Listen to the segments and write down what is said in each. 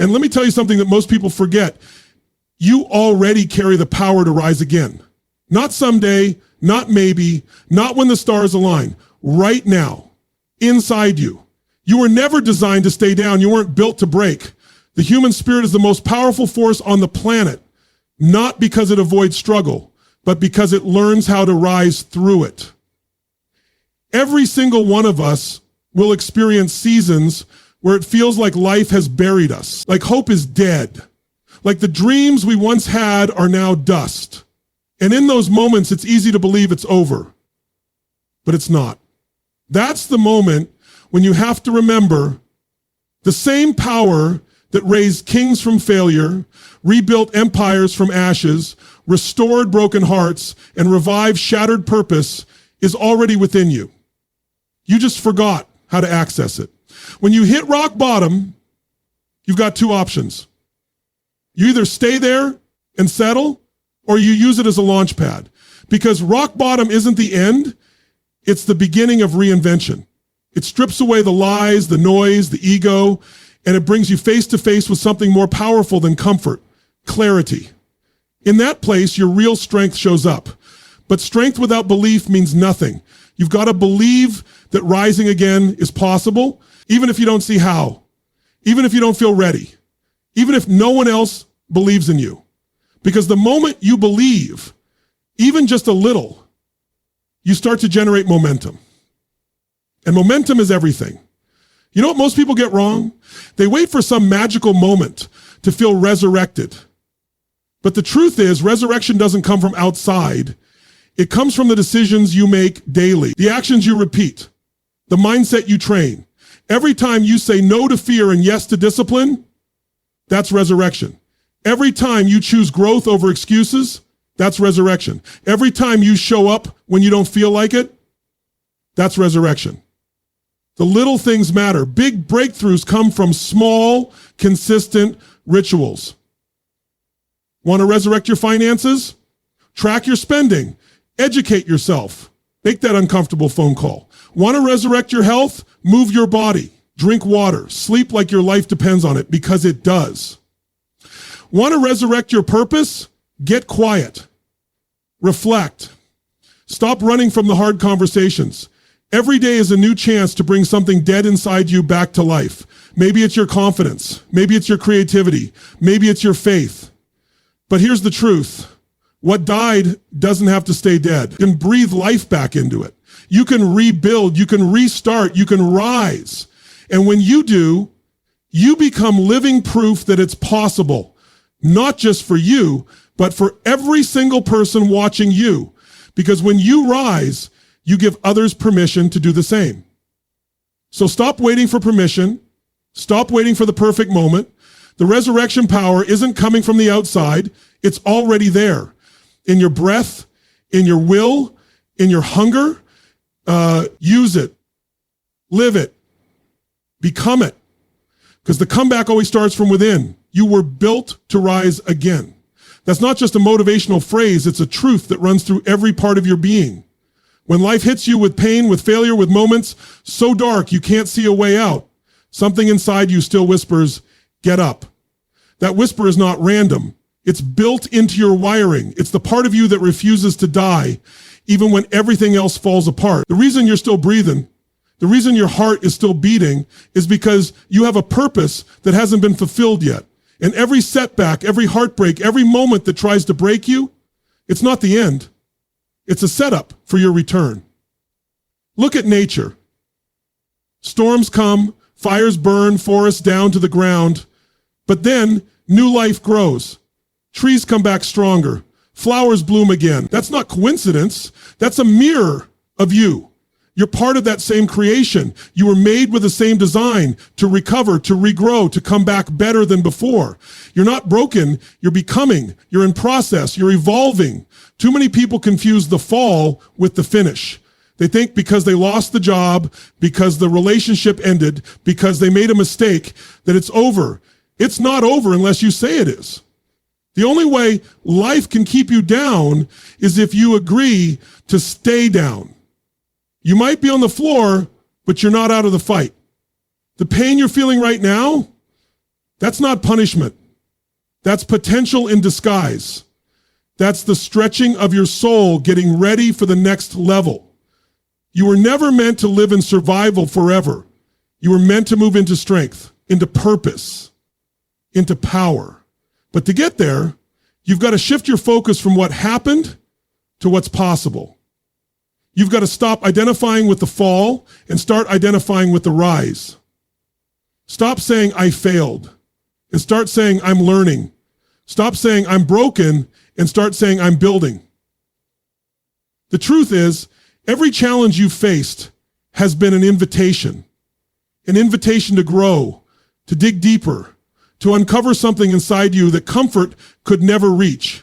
And let me tell you something that most people forget. You already carry the power to rise again. Not someday, not maybe, not when the stars align. Right now, inside you. You were never designed to stay down. You weren't built to break. The human spirit is the most powerful force on the planet, not because it avoids struggle, but because it learns how to rise through it. Every single one of us will experience seasons where it feels like life has buried us, like hope is dead, like the dreams we once had are now dust. And in those moments, it's easy to believe it's over, but it's not. That's the moment when you have to remember the same power that raised kings from failure, rebuilt empires from ashes, restored broken hearts, and revived shattered purpose is already within you. You just forgot how to access it. When you hit rock bottom, you've got two options. You either stay there and settle, or you use it as a launch pad. Because rock bottom isn't the end, it's the beginning of reinvention. It strips away the lies, the noise, the ego, and it brings you face to face with something more powerful than comfort, clarity. In that place, your real strength shows up. But strength without belief means nothing. You've got to believe that rising again is possible, even if you don't see how, even if you don't feel ready, even if no one else believes in you. Because the moment you believe, even just a little, you start to generate momentum. And momentum is everything. You know what most people get wrong? They wait for some magical moment to feel resurrected. But the truth is, resurrection doesn't come from outside. It comes from the decisions you make daily, the actions you repeat, the mindset you train. Every time you say no to fear and yes to discipline, that's resurrection. Every time you choose growth over excuses, that's resurrection. Every time you show up when you don't feel like it, that's resurrection. The little things matter. Big breakthroughs come from small, consistent rituals. Want to resurrect your finances? Track your spending. Educate yourself. Make that uncomfortable phone call. Want to resurrect your health? Move your body. Drink water. Sleep like your life depends on it, because it does. Want to resurrect your purpose? Get quiet. Reflect. Stop running from the hard conversations. Every day is a new chance to bring something dead inside you back to life. Maybe it's your confidence. Maybe it's your creativity. Maybe it's your faith. But here's the truth. What died doesn't have to stay dead. You can breathe life back into it. You can rebuild. You can restart. You can rise. And when you do, you become living proof that it's possible, not just for you, but for every single person watching you. Because when you rise, you give others permission to do the same. So stop waiting for permission. Stop waiting for the perfect moment. The resurrection power isn't coming from the outside. It's already there. In your breath, in your will, in your hunger. Use it. Live it. Become it. Because the comeback always starts from within. You were built to rise again. That's not just a motivational phrase. It's a truth that runs through every part of your being. When life hits you with pain, with failure, with moments so dark you can't see a way out, something inside you still whispers, get up. That whisper is not random. It's built into your wiring. It's the part of you that refuses to die, even when everything else falls apart. The reason you're still breathing, the reason your heart is still beating, is because you have a purpose that hasn't been fulfilled yet. And every setback, every heartbreak, every moment that tries to break you, it's not the end. It's a setup for your return. Look at nature. Storms come, fires burn, forests down to the ground, but then new life grows. Trees come back stronger. Flowers bloom again. That's not coincidence. That's a mirror of you. You're part of that same creation. You were made with the same design to recover, to regrow, to come back better than before. You're not broken. You're becoming. You're in process. You're evolving. Too many people confuse the fall with the finish. They think because they lost the job, because the relationship ended, because they made a mistake, that it's over. It's not over unless you say it is. The only way life can keep you down is if you agree to stay down. You might be on the floor, but you're not out of the fight. The pain you're feeling right now, That's not punishment. That's potential in disguise. That's the stretching of your soul getting ready for the next level. You were never meant to live in survival forever. You were meant to move into strength, into purpose, into power. But to get there, you've got to shift your focus from what happened to what's possible. You've got to stop identifying with the fall and start identifying with the rise. Stop saying, I failed, and start saying, I'm learning. Stop saying, I'm broken, and start saying, I'm building. The truth is, every challenge you faced has been an invitation to grow, to dig deeper, to uncover something inside you that comfort could never reach.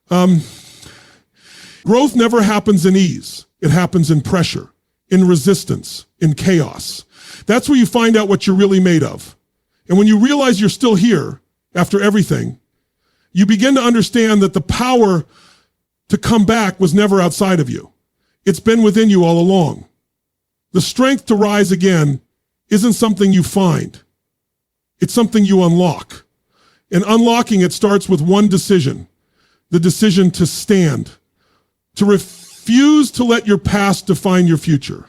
Growth never happens in ease. It happens in pressure, in resistance, in chaos. That's where you find out what you're really made of. And when you realize you're still here after everything, you begin to understand that the power to come back was never outside of you. It's been within you all along. The strength to rise again isn't something you find. It's something you unlock. And unlocking it starts with one decision, the decision to stand, to refuse to let your past define your future,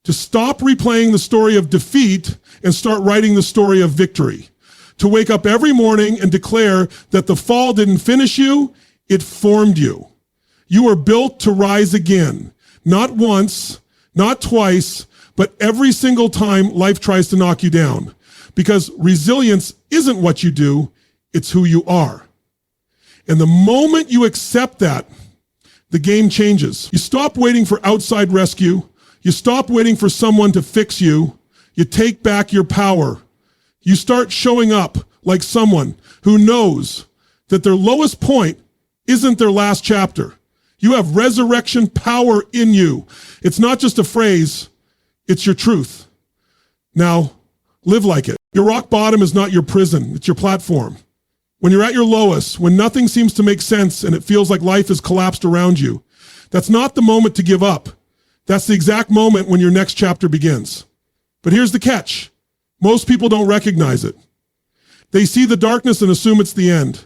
to stop replaying the story of defeat and start writing the story of victory, to wake up every morning and declare that the fall didn't finish you, it formed you. You are built to rise again, not once, not twice, but every single time life tries to knock you down. Because resilience isn't what you do, it's who you are. And the moment you accept that, the game changes. You stop waiting for outside rescue. You stop waiting for someone to fix you. You take back your power. You start showing up like someone who knows that their lowest point isn't their last chapter. You have resurrection power in you. It's not just a phrase, it's your truth. Now, live like it. Your rock bottom is not your prison, it's your platform. When you're at your lowest, when nothing seems to make sense and it feels like life has collapsed around you, that's not the moment to give up. That's the exact moment when your next chapter begins. But here's the catch. Most people don't recognize it. They see the darkness and assume it's the end.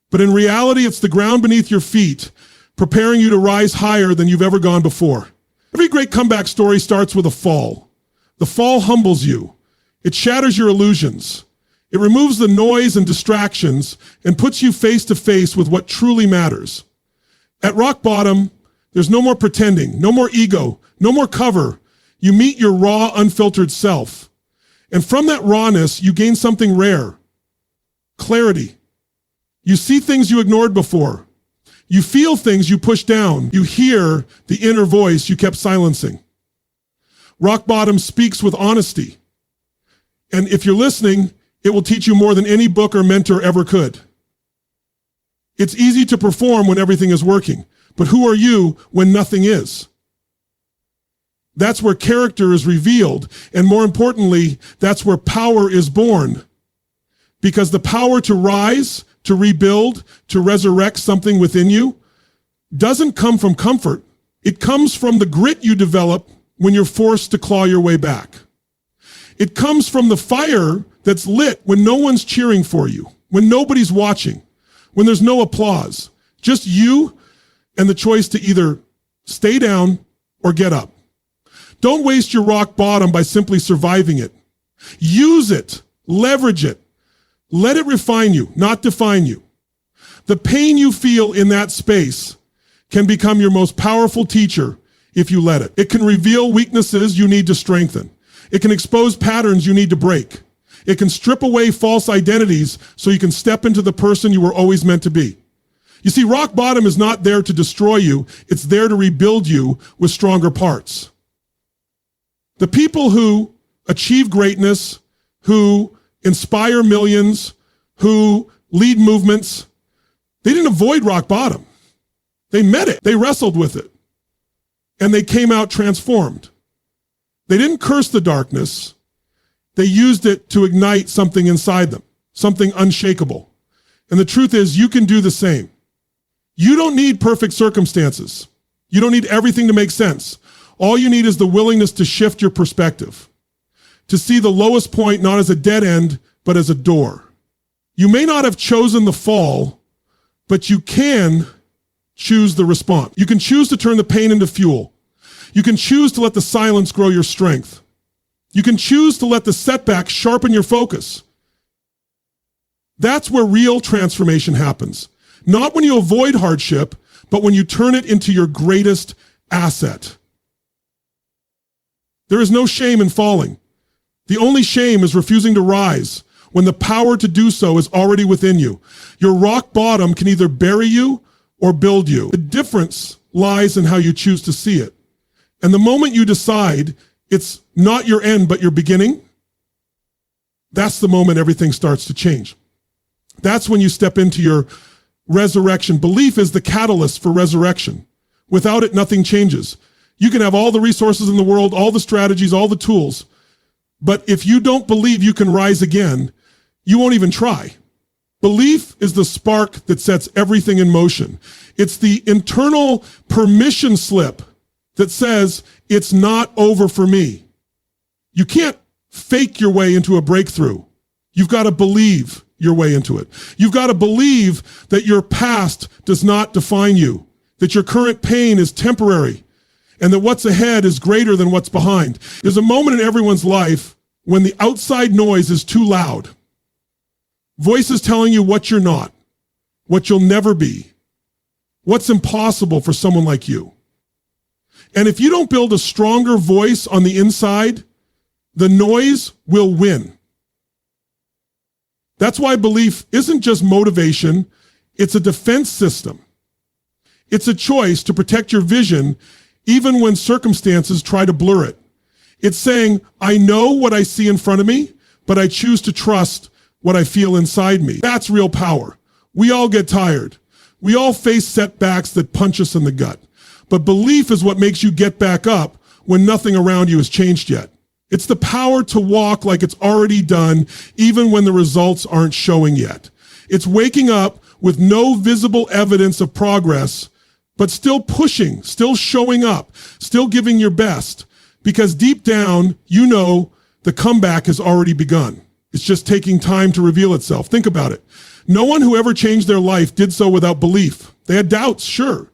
But in reality, it's the ground beneath your feet, preparing you to rise higher than you've ever gone before. Every great comeback story starts with a fall. The fall humbles you. It shatters your illusions. It removes the noise and distractions and puts you face to face with what truly matters. At rock bottom, there's no more pretending, no more ego, no more cover. You meet your raw, unfiltered self. And from that rawness, you gain something rare. Clarity. You see things you ignored before. You feel things you pushed down. You hear the inner voice you kept silencing. Rock bottom speaks with honesty. And if you're listening, it will teach you more than any book or mentor ever could. It's easy to perform when everything is working, but who are you when nothing is? That's where character is revealed, and more importantly, that's where power is born. Because the power to rise, to rebuild, to resurrect something within you doesn't come from comfort. It comes from the grit you develop when you're forced to claw your way back. It comes from the fire that's lit when no one's cheering for you, when nobody's watching, when there's no applause, just you and the choice to either stay down or get up. Don't waste your rock bottom by simply surviving it. Use it, leverage it. Let it refine you, not define you. The pain you feel in that space can become your most powerful teacher if you let it. It can reveal weaknesses you need to strengthen. It can expose patterns you need to break. It can strip away false identities so you can step into the person you were always meant to be. You see, rock bottom is not there to destroy you. It's there to rebuild you with stronger parts. The people who achieve greatness, who inspire millions, who lead movements, they didn't avoid rock bottom. They met it. They wrestled with it. And they came out transformed. They didn't curse the darkness. They used it to ignite something inside them, something unshakable. And the truth is, you can do the same. You don't need perfect circumstances. You don't need everything to make sense. All you need is the willingness to shift your perspective, to see the lowest point not as a dead end, but as a door. You may not have chosen the fall, but you can choose the response. You can choose to turn the pain into fuel. You can choose to let the silence grow your strength. You can choose to let the setback sharpen your focus. That's where real transformation happens. Not when you avoid hardship, but when you turn it into your greatest asset. There is no shame in falling. The only shame is refusing to rise when the power to do so is already within you. Your rock bottom can either bury you or build you. The difference lies in how you choose to see it. And the moment you decide it's not your end, but your beginning, that's the moment everything starts to change. That's when you step into your resurrection. Belief is the catalyst for resurrection. Without it, nothing changes. You can have all the resources in the world, all the strategies, all the tools. But if you don't believe you can rise again, you won't even try. Belief is the spark that sets everything in motion. It's the internal permission slip that says it's not over for me. You can't fake your way into a breakthrough. You've got to believe your way into it. You've got to believe that your past does not define you, that your current pain is temporary, and that what's ahead is greater than what's behind. There's a moment in everyone's life when the outside noise is too loud. Voices telling you what you're not, what you'll never be, what's impossible for someone like you. And if you don't build a stronger voice on the inside, the noise will win. That's why belief isn't just motivation, it's a defense system. It's a choice to protect your vision even when circumstances try to blur it. It's saying, I know what I see in front of me, but I choose to trust what I feel inside me. That's real power. We all get tired. We all face setbacks that punch us in the gut. But belief is what makes you get back up when nothing around you has changed yet. It's the power to walk like it's already done, even when the results aren't showing yet. It's waking up with no visible evidence of progress, but still pushing, still showing up, still giving your best, because deep down, you know the comeback has already begun. It's just taking time to reveal itself. Think about it. No one who ever changed their life did so without belief. They had doubts, sure.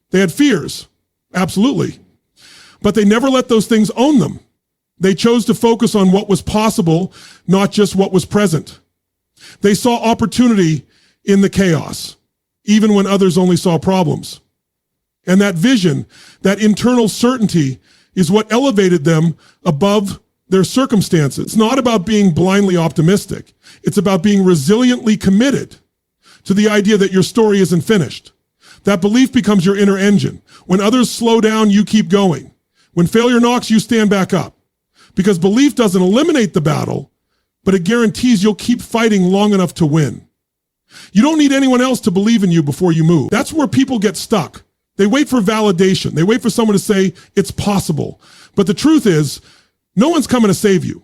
They had fears, absolutely. But they never let those things own them. They chose to focus on what was possible, not just what was present. They saw opportunity in the chaos, even when others only saw problems. And that vision, that internal certainty, is what elevated them above their circumstances. It's not about being blindly optimistic. It's about being resiliently committed to the idea that your story isn't finished. That belief becomes your inner engine. When others slow down, you keep going. When failure knocks, you stand back up. Because belief doesn't eliminate the battle, but it guarantees you'll keep fighting long enough to win. You don't need anyone else to believe in you before you move. That's where people get stuck. They wait for validation. They wait for someone to say it's possible. But the truth is, no one's coming to save you.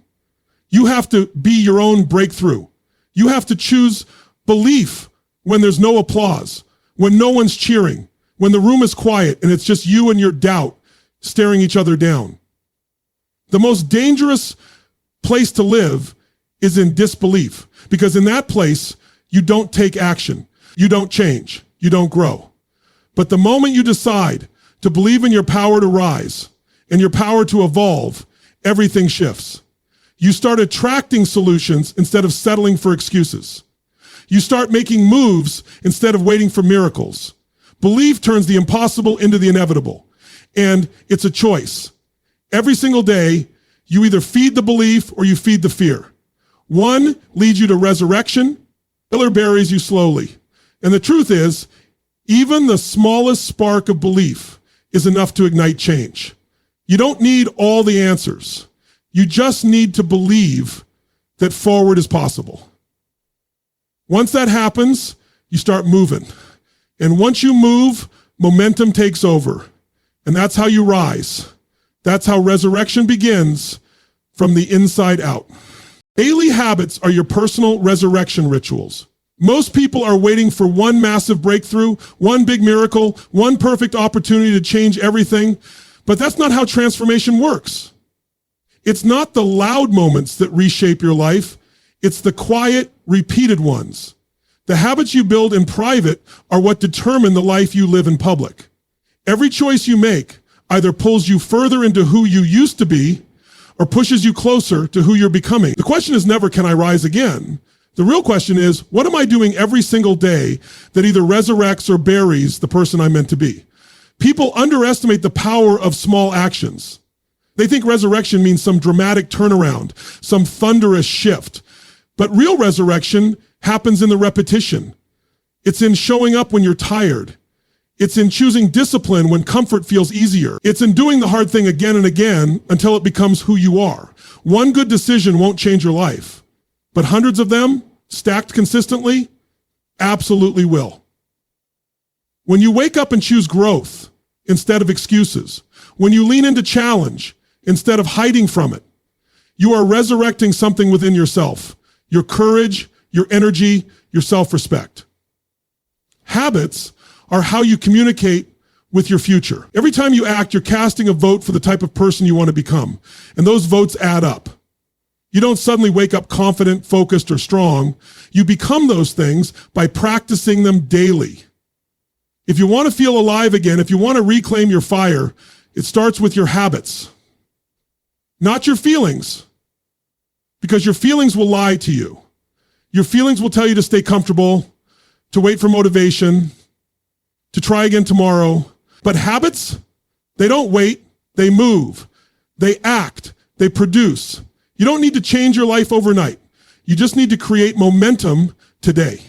You have to be your own breakthrough. You have to choose belief when there's no applause, when no one's cheering, when the room is quiet and it's just you and your doubt staring each other down. The most dangerous place to live is in disbelief, because in that place, you don't take action. You don't change. You don't grow. But the moment you decide to believe in your power to rise and your power to evolve, everything shifts. You start attracting solutions instead of settling for excuses. You start making moves instead of waiting for miracles. Belief turns the impossible into the inevitable. And it's a choice. Every single day, you either feed the belief or you feed the fear. One leads you to resurrection, the other buries you slowly. And the truth is, even the smallest spark of belief is enough to ignite change. You don't need all the answers. You just need to believe that forward is possible. Once that happens, you start moving. And once you move, momentum takes over. And that's how you rise. That's how resurrection begins, from the inside out. Daily habits are your personal resurrection rituals. Most people are waiting for one massive breakthrough, one big miracle, one perfect opportunity to change everything. But that's not how transformation works. It's not the loud moments that reshape your life. It's the quiet, repeated ones. The habits you build in private are what determine the life you live in public. Every choice you make either pulls you further into who you used to be or pushes you closer to who you're becoming. The question is never, can I rise again? The real question is, what am I doing every single day that either resurrects or buries the person I'm meant to be? People underestimate the power of small actions. They think resurrection means some dramatic turnaround, some thunderous shift. But real resurrection happens in the repetition. It's in showing up when you're tired. It's in choosing discipline when comfort feels easier. It's in doing the hard thing again and again until it becomes who you are. One good decision won't change your life, but hundreds of them, stacked consistently, absolutely will. When you wake up and choose growth instead of excuses, when you lean into challenge instead of hiding from it, you are resurrecting something within yourself, your courage, your energy, your self-respect. Habits are how you communicate with your future. Every time you act, you're casting a vote for the type of person you want to become, and those votes add up. You don't suddenly wake up confident, focused, or strong. You become those things by practicing them daily. If you want to feel alive again, if you want to reclaim your fire, it starts with your habits, not your feelings, because your feelings will lie to you. Your feelings will tell you to stay comfortable, to wait for motivation, to try again tomorrow. But habits, they don't wait, they move, they act, they produce. You don't need to change your life overnight. You just need to create momentum today.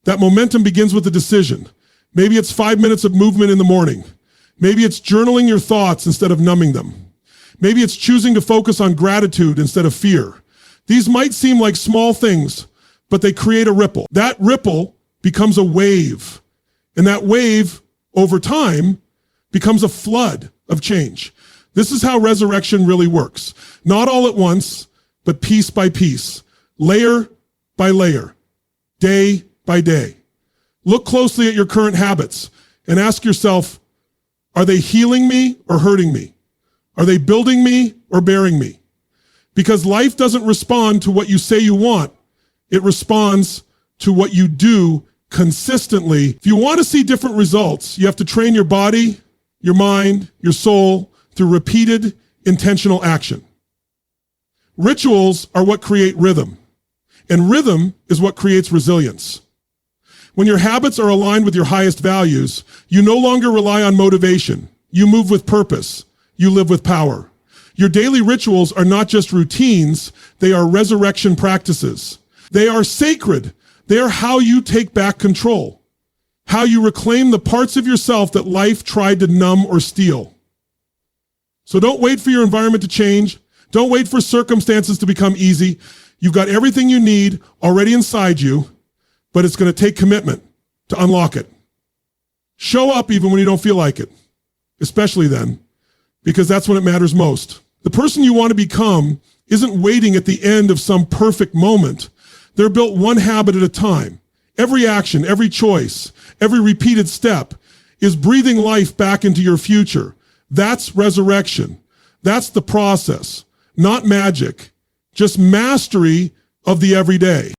That momentum begins with a decision. Maybe it's 5 minutes of movement in the morning. Maybe it's journaling your thoughts instead of numbing them. Maybe it's choosing to focus on gratitude instead of fear. These might seem like small things, but they create a ripple. That ripple becomes a wave. And that wave, over time, becomes a flood of change. This is how resurrection really works. Not all at once, but piece by piece, layer by layer, day by day. Look closely at your current habits and ask yourself, are they healing me or hurting me? Are they building me or burying me? Because life doesn't respond to what you say you want. It responds to what you do consistently. If you want to see different results, you have to train your body, your mind, your soul through repeated intentional action. Rituals are what create rhythm, and rhythm is what creates resilience. When your habits are aligned with your highest values, you no longer rely on motivation. You move with purpose. You live with power. Your daily rituals are not just routines, they are resurrection practices. They are sacred. They are how you take back control, how you reclaim the parts of yourself that life tried to numb or steal. So don't wait for your environment to change. Don't wait for circumstances to become easy. You've got everything you need already inside you, but it's going to take commitment to unlock it. Show up even when you don't feel like it, especially then, because that's when it matters most. The person you want to become isn't waiting at the end of some perfect moment. They're built one habit at a time. Every action, every choice, every repeated step is breathing life back into your future. That's resurrection. That's the process, not magic, just mastery of the everyday.